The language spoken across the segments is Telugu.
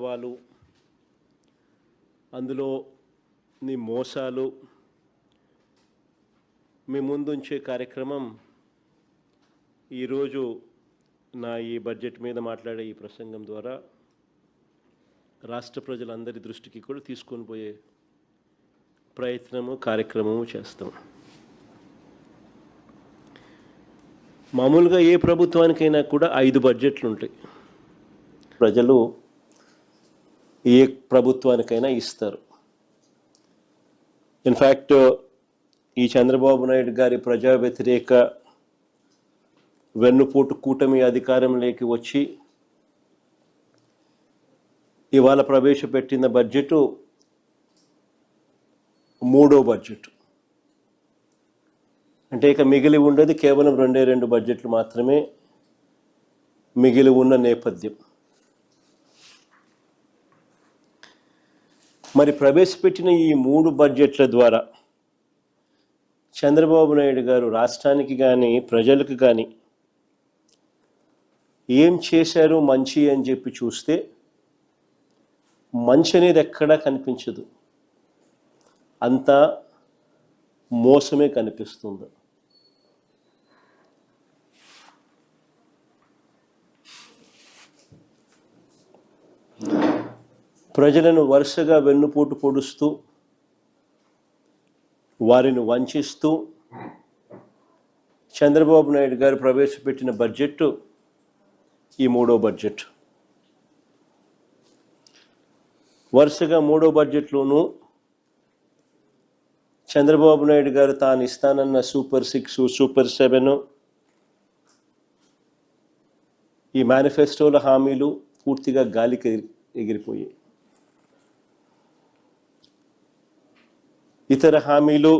వాస్తవాలు, అందులోని మోసాలు మీ ముందుంచే కార్యక్రమం ఈరోజు నా ఈ బడ్జెట్ మీద మాట్లాడే ఈ ప్రసంగం ద్వారా రాష్ట్ర ప్రజలందరి దృష్టికి కూడా తీసుకొని పోయే కార్యక్రమము చేస్తాం. మామూలుగా ఏ ప్రభుత్వానికైనా కూడా 5 బడ్జెట్లు ఉంటాయి. ప్రజలు ఏ ప్రభుత్వానికైనా ఇస్తారు. ఇన్ఫ్యాక్ట్ ఈ చంద్రబాబు నాయుడు గారి ప్రజా వ్యతిరేక వెన్నుపోటు కూటమి అధికారంలోకి వచ్చి ఇవాళ ప్రవేశపెట్టిన బడ్జెట్ 3వ బడ్జెట్. అంటే ఇక మిగిలి ఉండేది కేవలం 2 బడ్జెట్లు మాత్రమే మిగిలి ఉన్న నేపథ్యం. మరి ప్రవేశపెట్టిన ఈ 3 బడ్జెట్ల ద్వారా చంద్రబాబు నాయుడు గారు రాష్ట్రానికి కానీ ప్రజలకు కానీ ఏం చేశారు మంచి అని చెప్పి చూస్తే మంచి అనేది ఎక్కడా కనిపించదు, అంతా మోసమే కనిపిస్తుంది. ప్రజలను వరుసగా వెన్నుపోటు పొడుస్తూ వారిని వంచిస్తూ చంద్రబాబు నాయుడు గారు ప్రవేశపెట్టిన బడ్జెట్ ఈ 3వ బడ్జెట్. వరుసగా 3వ బడ్జెట్లోనూ చంద్రబాబు నాయుడు గారు తాను ఇస్తానన్న సూపర్ 6, సూపర్ 7 ఈ మేనిఫెస్టోల హామీలు పూర్తిగా గాలికి ఎగిరిపోయాయి. ఇతర హామీలు,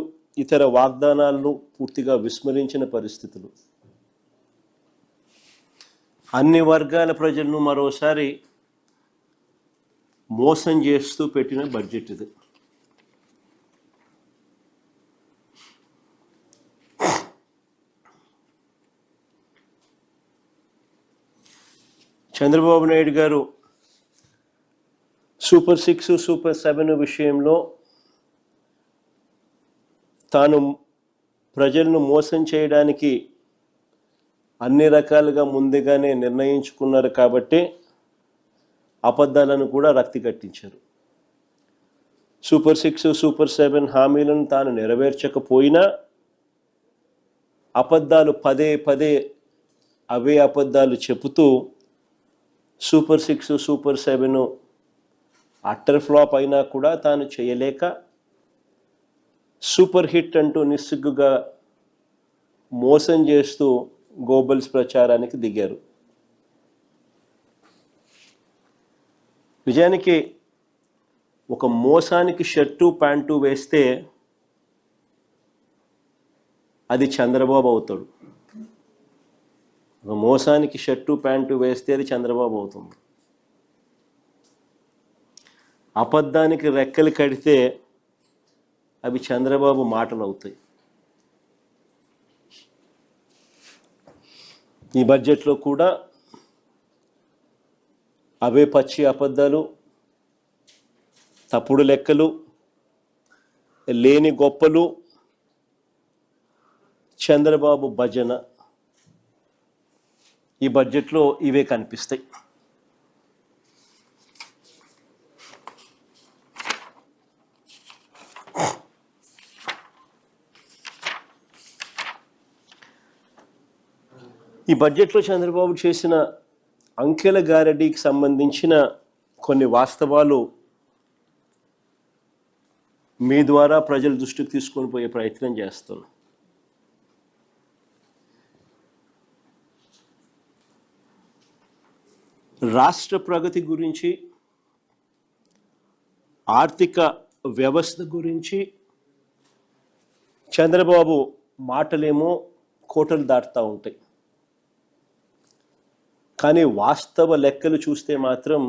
ఇతర వాగ్దానాలను పూర్తిగా విస్మరించిన పరిస్థితులు. అన్ని వర్గాల ప్రజలను మరోసారి మోసం చేస్తూ పెట్టిన బడ్జెట్ ఇది. చంద్రబాబు నాయుడు గారు సూపర్ 6, సూపర్ 7 విషయంలో తాను ప్రజలను మోసం చేయడానికి అన్ని రకాలుగా ముందుగానే నిర్ణయించుకున్నారు కాబట్టి అబద్ధాలను కూడా రక్తి కట్టించారు. సూపర్ 6, సూపర్ 7 హామీలను తాను నెరవేర్చకపోయినా అబద్ధాలు పదే అవే అబద్ధాలు చెబుతూ సూపర్ 6, సూపర్ 7 అట్టర్ ఫ్లాప్ అయినా కూడా తాను చేయలేక సూపర్ హిట్ అంటూ నిస్సిగ్గుగా మోసం చేస్తూ గోబల్స్ ప్రచారానికి దిగారు. నిజానికి ఒక మోసానికి షర్టు ప్యాంటు వేస్తే అది చంద్రబాబు అవుతాడు. ఒక మోసానికి షర్టు ప్యాంటు వేస్తే అది చంద్రబాబు అవుతుంది. అబద్ధానికి రెక్కలు కడితే అవి చంద్రబాబు మాటలు అవుతాయి. ఈ బడ్జెట్లో కూడా అవే పచ్చి అబద్ధాలు, తప్పుడు లెక్కలు, లేని గొప్పలు, చంద్రబాబు భజన ఈ బడ్జెట్లో ఇవే కనిపిస్తాయి. ఈ బడ్జెట్లో చంద్రబాబు చేసిన అంకెల గారడీకి సంబంధించిన కొన్ని వాస్తవాలు మీ ద్వారా ప్రజల దృష్టికి తీసుకొని పోయే ప్రయత్నం చేస్తున్నాను. రాష్ట్ర ప్రగతి గురించి, ఆర్థిక వ్యవస్థ గురించి చంద్రబాబు మాటలేమో కోటలు దాటుతూ ఉంటాయి, కానీ వాస్తవ లెక్కలు చూస్తే మాత్రం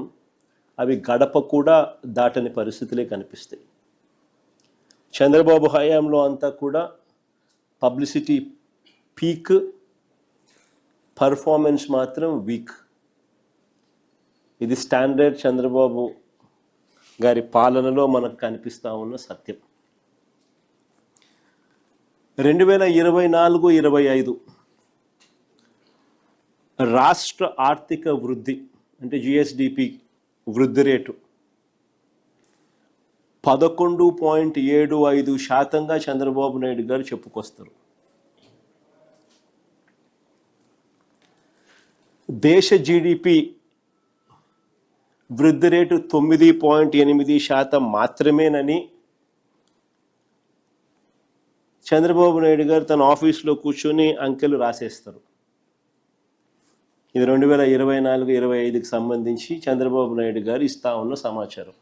అవి గడప కూడా దాటని పరిస్థితులే కనిపిస్తాయి. చంద్రబాబు హయాంలో అంతా కూడా పబ్లిసిటీ పీక్, పర్ఫార్మెన్స్ మాత్రం వీక్. ఇది స్టాండర్డ్ చంద్రబాబు గారి పాలనలో మనకు కనిపిస్తూ ఉన్న సత్యం. 2024-25 రాష్ట్ర ఆర్థిక వృద్ధి అంటే జిఎస్డిపి వృద్ధి రేటు 11.75% చంద్రబాబు నాయుడు గారు చెప్పుకొస్తారు. దేశ జీడిపి వృద్ధి రేటు 9.8% మాత్రమేనని చంద్రబాబు నాయుడు గారు తన ఆఫీస్లో కూర్చొని అంకెలు రాసేస్తారు. ఇది 2024-25కి సంబంధించి చంద్రబాబు నాయుడు గారు ఇస్తా ఉన్న సమాచారం.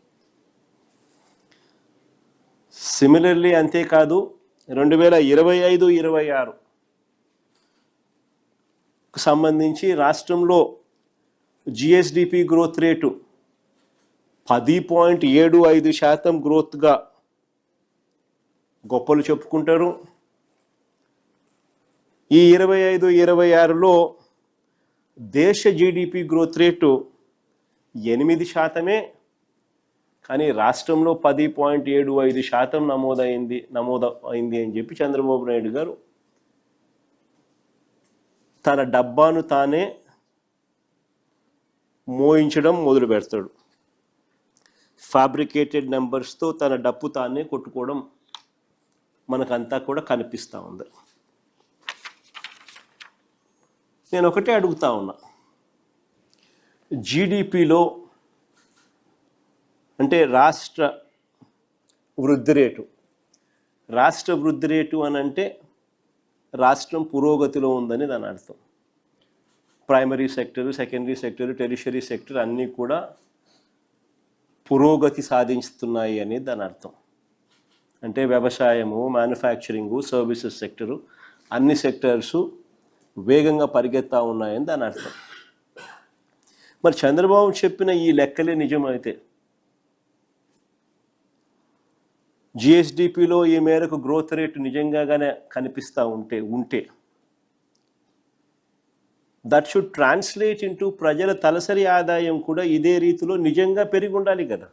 సిమిలర్లీ అంతేకాదు 2025-26 సంబంధించి రాష్ట్రంలో జిఎస్డిపి గ్రోత్ రేటు 10.75% గ్రోత్గా గొప్పలు చెప్పుకుంటారు. ఈ 25-26లో దేశ జీడిపి గ్రోత్ రేటు 8%, కానీ రాష్ట్రంలో 10.75% నమోదైంది అని చెప్పి చంద్రబాబు నాయుడు గారు తన డబ్బాను తానే మోయించడం మొదలు పెడతాడు. ఫ్యాబ్రికేటెడ్ నెంబర్స్తో తన డప్పు తానే కొట్టుకోవడం మనకంతా కూడా కనిపిస్తూ ఉంది. నేను ఒకటే అడుగుతా ఉన్నా, జీడిపిలో అంటే రాష్ట్ర వృద్ధి రేటు అని అంటే రాష్ట్రం పురోగతిలో ఉందని దాని అర్థం. Primary sector, secondary sector, tertiary sector అన్నీ కూడా పురోగతి సాధిస్తున్నాయి అని దాని అర్థం. అంటే వ్యవసాయము, మ్యానుఫ్యాక్చరింగు, సర్వీసెస్ సెక్టరు అన్ని సెక్టర్సు వేగంగా పరిగెత్తా ఉన్నాయని దాని అర్థం. మరి చంద్రబాబు చెప్పిన ఈ లెక్కలే నిజమైతే జిఎస్డిపిలో ఈ మేరకు గ్రోత్ రేటు నిజంగానే కనిపిస్తూ ఉంటే దట్ షుడ్ ట్రాన్స్లేట్ ఇంటూ ప్రజల తలసరి ఆదాయం కూడా ఇదే రీతిలో నిజంగా పెరిగి ఉండాలి కదా.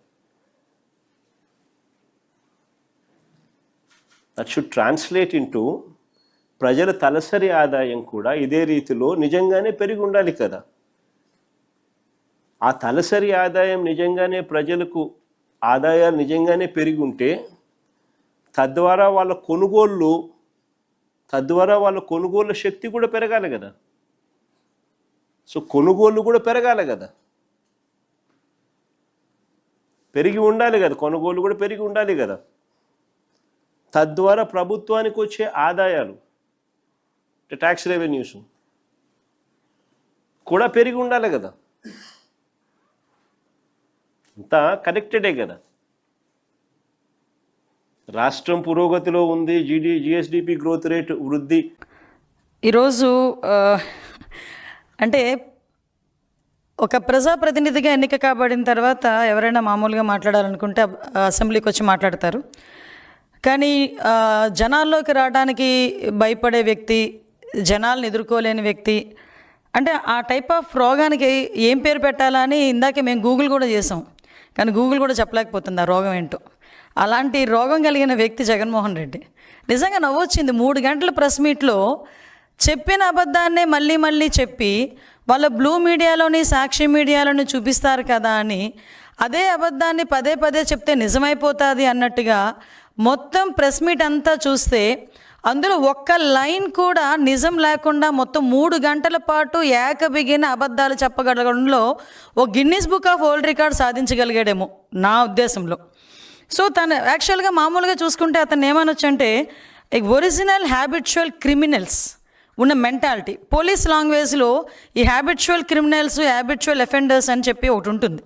దట్ షుడ్ ట్రాన్స్లేట్ ఇంటూ ప్రజల తలసరి ఆదాయం కూడా ఇదే రీతిలో నిజంగానే పెరిగి ఉండాలి కదా. ఆ తలసరి ఆదాయం నిజంగానే ప్రజలకు ఆదాయాలు నిజంగానే పెరిగి ఉంటే తద్వారా వాళ్ళ కొనుగోలు శక్తి కూడా పెరగాలి కదా. సో కొనుగోలు కూడా పెరగాలి కదా, పెరిగి ఉండాలి కదా, కొనుగోలు కూడా పెరిగి ఉండాలి కదా. తద్వారా ప్రభుత్వానికి వచ్చే ఆదాయాలు ట్యాక్స్ రెవెన్యూస్ కూడా పెరిగి ఉండాలి కదా. అంతా కనెక్టెడే కదా. రాష్ట్రం పురోగతిలో ఉంది, జిఎస్డిపి గ్రోత్ రేటు వృద్ధి. ఈరోజు అంటే ఒక ప్రజాప్రతినిధిగా ఎన్నిక కాబడిన తర్వాత ఎవరైనా మామూలుగా మాట్లాడాలనుకుంటే అసెంబ్లీకి వచ్చి మాట్లాడతారు. కానీ జనాల్లోకి రావడానికి భయపడే వ్యక్తి, జనాలను ఎదుర్కోలేని వ్యక్తి, అంటే ఆ టైప్ ఆఫ్ రోగానికి ఏం పేరు పెట్టాలా అని ఇందాకే మేము గూగుల్ కూడా చేసాం, కానీ గూగుల్ కూడా చెప్పలేకపోతుంది ఆ రోగం ఏంటో. అలాంటి రోగం కలిగిన వ్యక్తి జగన్మోహన్ రెడ్డి. నిజంగా నవ్వొచ్చింది. 3 గంటల ప్రెస్ మీట్లో చెప్పిన అబద్ధాన్నే మళ్ళీ మళ్ళీ చెప్పి వాళ్ళ బ్లూ మీడియాలోని, సాక్షి మీడియాలోని చూపిస్తారు కదా అని అదే అబద్ధాన్ని పదే పదే చెప్తే నిజమైపోతుంది అన్నట్టుగా మొత్తం ప్రెస్ మీట్ అంతా చూస్తే అందులో ఒక్క లైన్ కూడా నిజం లేకుండా మొత్తం 3 గంటల పాటు ఏకబిగిన అబద్ధాలు చెప్పగలగడంలో ఓ Guinness book of world record సాధించగలిగాడేమో నా ఉద్దేశంలో. సో తను యాక్చువల్గా మామూలుగా చూసుకుంటే అతను ఏమనొచ్చు అంటే ఒరిజినల్ హ్యాబిచువల్ క్రిమినల్స్ ఉన్న మెంటాలిటీ. పోలీస్ లాంగ్వేజ్లో ఈ హ్యాబిచువల్ క్రిమినల్స్, హ్యాబిచువల్ అఫెండర్స్ అని చెప్పి ఒకటి ఉంటుంది.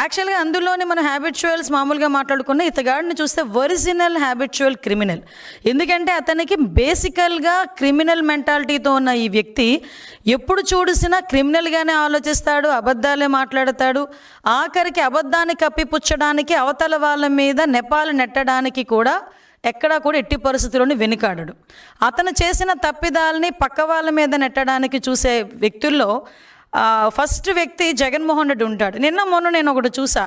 యాక్చువల్గా అందులోనే మనం హ్యాబిచువల్స్ మామూలుగా మాట్లాడుకున్న ఇతగాడిని చూస్తే ఒరిజినల్ హ్యాబిచువల్ క్రిమినల్. ఎందుకంటే అతనికి బేసికల్గా క్రిమినల్ మెంటాలిటీతో ఉన్న ఈ వ్యక్తి ఎప్పుడు చూసినా క్రిమినల్గానే ఆలోచిస్తాడు, అబద్ధాలే మాట్లాడతాడు. ఆఖరికి అబద్ధాన్ని కప్పిపుచ్చడానికి, అవతల వాళ్ళ మీద నెపాలు నెట్టడానికి కూడా ఎక్కడా కూడా ఎట్టి పరిస్థితుల్లోని వెనుకాడడు. అతను చేసిన తప్పిదాలని పక్క వాళ్ళ మీద నెట్టడానికి చూసే వ్యక్తుల్లో ఫస్ట్ వ్యక్తి జగన్మోహన్ రెడ్డి ఉంటాడు. నిన్న మొన్న నేను ఒకటి చూసా,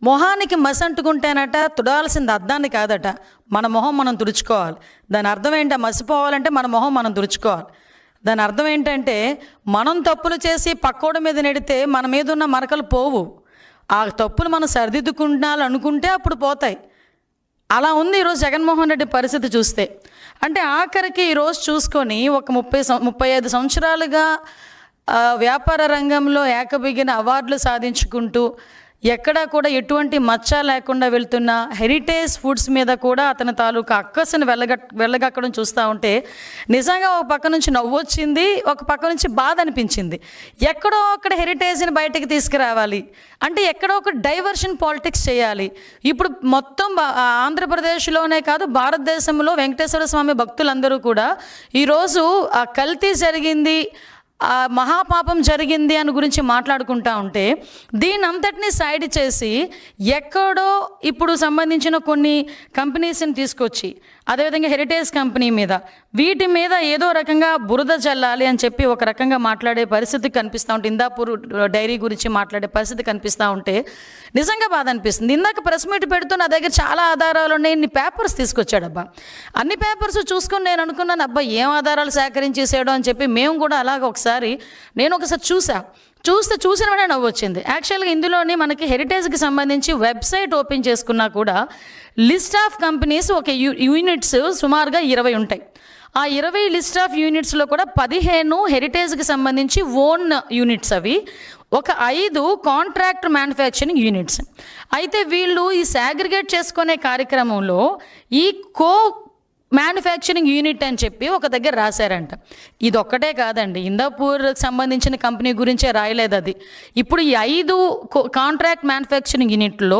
మొహానికి మసి అంటుకుంటేనట తుడాల్సింది అద్దాన్ని కాదట, మన మొహం మనం తుడుచుకోవాలి. దాని అర్థం ఏంటో, మసిపోవాలంటే మన మొహం మనం తుడుచుకోవాలి. దాని అర్థం ఏంటంటే, మనం తప్పులు చేసి పక్కోడి మీద నెడితే మన మీద ఉన్న మరకలు పోవు. ఆ తప్పులు మనం సరిదిద్దుకుంటాలనుకుంటే అప్పుడు పోతాయి. అలా ఉంది ఈరోజు జగన్మోహన్ రెడ్డి పరిస్థితి చూస్తే. అంటే ఆఖరికి ఈరోజు చూసుకొని ఒక 35 సంవత్సరాలుగా వ్యాపార రంగంలో ఏకబిగిన అవార్డులు సాధించుకుంటూ ఎక్కడా కూడా ఎటువంటి మచ్చ లేకుండా వెళ్తున్న హెరిటేజ్ ఫుడ్స్ మీద కూడా అతని తాలూకా అక్కసును వెళ్ళగక్కడం చూస్తూ ఉంటే నిజంగా ఒక పక్క నుంచి నవ్వు వచ్చింది, ఒక పక్క నుంచి బాధ అనిపించింది. ఎక్కడో అక్కడ హెరిటేజ్ని బయటకు తీసుకురావాలి అంటే ఎక్కడో ఒక డైవర్షన్ పాలిటిక్స్ చేయాలి. ఇప్పుడు మొత్తం ఆంధ్రప్రదేశ్లోనే కాదు, భారతదేశంలో వెంకటేశ్వర స్వామి భక్తులందరూ కూడా ఈరోజు ఆ కల్తీ జరిగింది, ఆ మహాపాపం జరిగింది అని గురించి మాట్లాడుకుంటా ఉంటే దీని అంతటినీ సైడ్ చేసి ఎక్కడో ఇప్పుడు సంబంధించిన కొన్ని కంపెనీస్ని తీసుకొచ్చి అదేవిధంగా హెరిటేజ్ కంపెనీ మీద వీటి మీద ఏదో రకంగా బురద చల్లాలి అని చెప్పి ఒక రకంగా మాట్లాడే పరిస్థితి కనిపిస్తూ ఉంటే, ఇందాపూర్ డైరీ గురించి మాట్లాడే పరిస్థితి కనిపిస్తూ ఉంటే నిజంగా బాధ అనిపిస్తుంది. ఇందాక ప్రెస్ మీట్ పెడుతూ నా దగ్గర చాలా ఆధారాలు ఉన్నాయి, ఇన్ని పేపర్స్ తీసుకొచ్చాడబ్బా. అన్ని పేపర్స్ చూసుకొని నేను అనుకున్నాను, అబ్బా ఏం ఆధారాలు సేకరించేసాడో అని చెప్పి మేము కూడా అలాగ నేను ఒకసారి చూసిన వెంటనే నవ్వు వచ్చింది. యాక్చువల్గా ఇందులోని మనకి హెరిటేజ్కి సంబంధించి వెబ్సైట్ ఓపెన్ చేసుకున్నా కూడా లిస్ట్ ఆఫ్ కంపెనీస్ ఒక యూనిట్స్ సుమారుగా 20 ఉంటాయి. ఆ 20 లిస్ట్ ఆఫ్ యూనిట్స్లో కూడా 15 హెరిటేజ్కి సంబంధించి ఓన్ యూనిట్స్, అవి ఒక 5 కాంట్రాక్ట్ మ్యానుఫ్యాక్చరింగ్ యూనిట్స్. అయితే వీళ్ళు ఈ సాగ్రిగేట్ చేసుకునే కార్యక్రమంలో ఈ మ్యానుఫ్యాక్చరింగ్ యూనిట్ అని చెప్పి ఒక దగ్గర రాశారంట. ఇది ఒక్కటే కాదండి, ఇందాపూర్కి సంబంధించిన కంపెనీ గురించే రాయలేదు అది. ఇప్పుడు ఈ 5 కాంట్రాక్ట్ మ్యానుఫ్యాక్చరింగ్ యూనిట్లో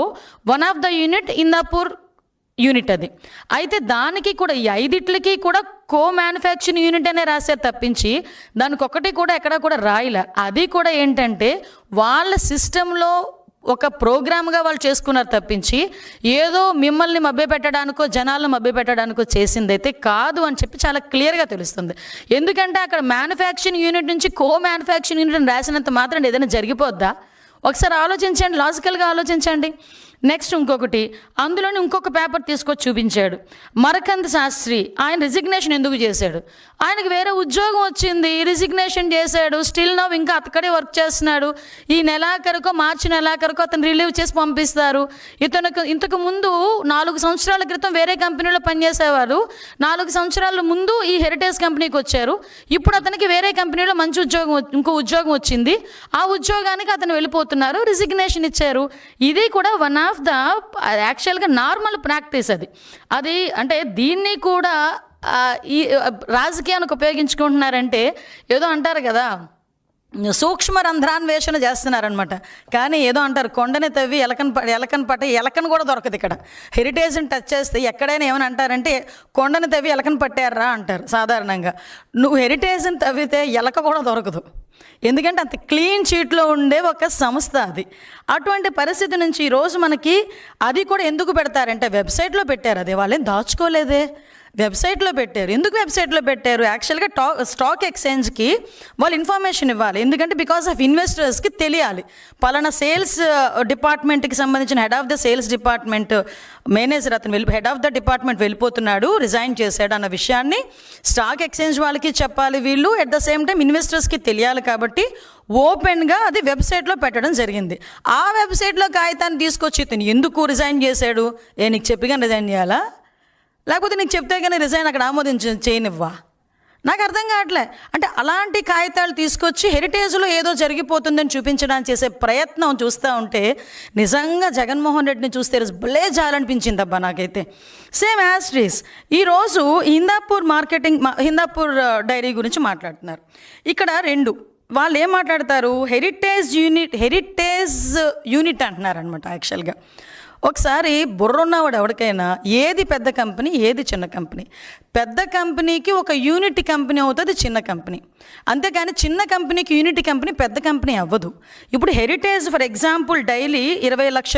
one of the unit Indapur unit అది. అయితే దానికి కూడా ఈ 5టికి కూడా మ్యానుఫ్యాక్చరింగ్ యూనిట్ అనే రాశారు తప్పించి దానికి ఒకటి కూడా ఎక్కడ కూడా రాయలే. అది కూడా ఏంటంటే వాళ్ళ సిస్టంలో ఒక ప్రోగ్రామ్గా వాళ్ళు చేసుకున్నారు తప్పించి ఏదో మిమ్మల్ని మభ్యపెట్టడానికో జనాలను మభ్యపెట్టడానికో చేసిందైతే కాదు అని చెప్పి చాలా క్లియర్గా తెలుస్తుంది. ఎందుకంటే అక్కడ మ్యానుఫ్యాక్చరింగ్ యూనిట్ నుంచి మ్యానుఫ్యాక్చరింగ్ యూనిట్ అని రాసినంత మాత్రం ఏదైనా జరిగిపోద్దా? ఒకసారి ఆలోచించండి, లాజికల్గా ఆలోచించండి. నెక్స్ట్ ఇంకొకటి, అందులోని ఇంకొక పేపర్ తీసుకొచ్చి చూపించాడు. మరకంద్ శాస్త్రి ఆయన రిజిగ్నేషన్ ఎందుకు చేశాడు? ఆయనకు వేరే ఉద్యోగం వచ్చింది, రిజిగ్నేషన్ చేశాడు, స్టిల్ నవ్ ఇంకా అక్కడే వర్క్ చేస్తున్నాడు. ఈ నెలాఖరుకో మార్చి నెలాఖరుకో అతను రిలీవ్ చేసి పంపిస్తారు. ఇంతకు ముందు 4 సంవత్సరాల క్రితం వేరే కంపెనీలో పనిచేసేవారు, 4 సంవత్సరాల ముందు ఈ హెరిటేజ్ కంపెనీకి వచ్చారు. ఇప్పుడు అతనికి వేరే కంపెనీలో మంచి ఇంకో ఉద్యోగం వచ్చింది, ఆ ఉద్యోగానికి అతను వెళ్ళిపోతున్నారు, రిజిగ్నేషన్ ఇచ్చారు. ఇది కూడా వన్ ఆఫ్ ద యాక్చువల్గా నార్మల్ ప్రాక్టీస్ అది అంటే దీన్ని కూడా ఈ రాజకీయానికి ఉపయోగించుకుంటున్నారంటే ఏదో అంటారు కదా, సూక్ష్మ రంధ్రాన్వేషణ చేస్తున్నారనమాట. కానీ ఏదో అంటారు, కొండని తవ్వి ఎలకను కూడా దొరకదు. ఇక్కడ హెరిటేజ్ని టచ్ చేస్తే ఎక్కడైనా ఏమని అంటారంటే కొండని తవ్వి ఎలకను పట్టారా అంటారు సాధారణంగా. నువ్వు హెరిటేజ్ని తవ్వితే ఎలక కూడా దొరకదు, ఎందుకంటే అంత క్లీన్ చీట్లో ఉండే ఒక సంస్థ అది. అటువంటి పరిస్థితి నుంచి ఈరోజు మనకి అది కూడా ఎందుకు పెడతారంటే వెబ్సైట్లో పెట్టారు, అది వాళ్ళేం దాచుకోలేదే, వెబ్సైట్లో పెట్టారు. ఎందుకు వెబ్సైట్లో పెట్టారు? యాక్చువల్గా స్టాక్ ఎక్స్చేంజ్కి వాళ్ళు ఇన్ఫర్మేషన్ ఇవ్వాలి. ఎందుకంటే బికాస్ ఆఫ్ ఇన్వెస్టర్స్కి తెలియాలి, పలానా సేల్స్ డిపార్ట్మెంట్కి సంబంధించిన head of the sales department manager అతను హెడ్ ఆఫ్ ద డిపార్ట్మెంట్ వెళ్ళిపోతున్నాడు, రిజైన్ చేశాడు అన్న విషయాన్ని స్టాక్ ఎక్స్చేంజ్ వాళ్ళకి చెప్పాలి వీళ్ళు, ఎట్ ద సేమ్ టైం ఇన్వెస్టర్స్కి తెలియాలి. కాబట్టి ఓపెన్గా అది వెబ్సైట్లో పెట్టడం జరిగింది. ఆ వెబ్సైట్లో కాగితాన్ని తీసుకొచ్చి ఇతను ఎందుకు రిజైన్ చేశాడు? నీకు చెప్పిగా రిజైన్ చేయాలా, లేకపోతే నీకు చెప్తే కానీ రిజైన్ అక్కడ చేయనివ్వా? నాకు అర్థం కావట్లే. అంటే అలాంటి కాగితాలు తీసుకొచ్చి హెరిటేజ్లో ఏదో జరిగిపోతుందని చూపించడానికి చేసే ప్రయత్నం చూస్తూ ఉంటే నిజంగా జగన్మోహన్ రెడ్డిని చూస్తే భలే జాలనిపించింది అబ్బా నాకైతే. సేమ్ యాస్ట్రీస్ ఈరోజు హిందాపూర్ డైరీ గురించి మాట్లాడుతున్నారు. ఇక్కడ 2 వాళ్ళు ఏం మాట్లాడతారు, హెరిటేజ్ యూనిట్ అంటున్నారు అనమాట. యాక్చువల్గా ఒకసారి బుర్రున్నవాడు ఎవరికైనా ఏది పెద్ద కంపెనీ ఏది చిన్న కంపెనీ, పెద్ద కంపెనీకి ఒక యూనిట్ కంపెనీ అవుతుంది చిన్న కంపెనీ, అంతేకాని చిన్న కంపెనీకి యూనిట్ కంపెనీ పెద్ద కంపెనీ అవ్వదు. ఇప్పుడు హెరిటేజ్ ఫర్ ఎగ్జాంపుల్ డైలీ 20 లక్షల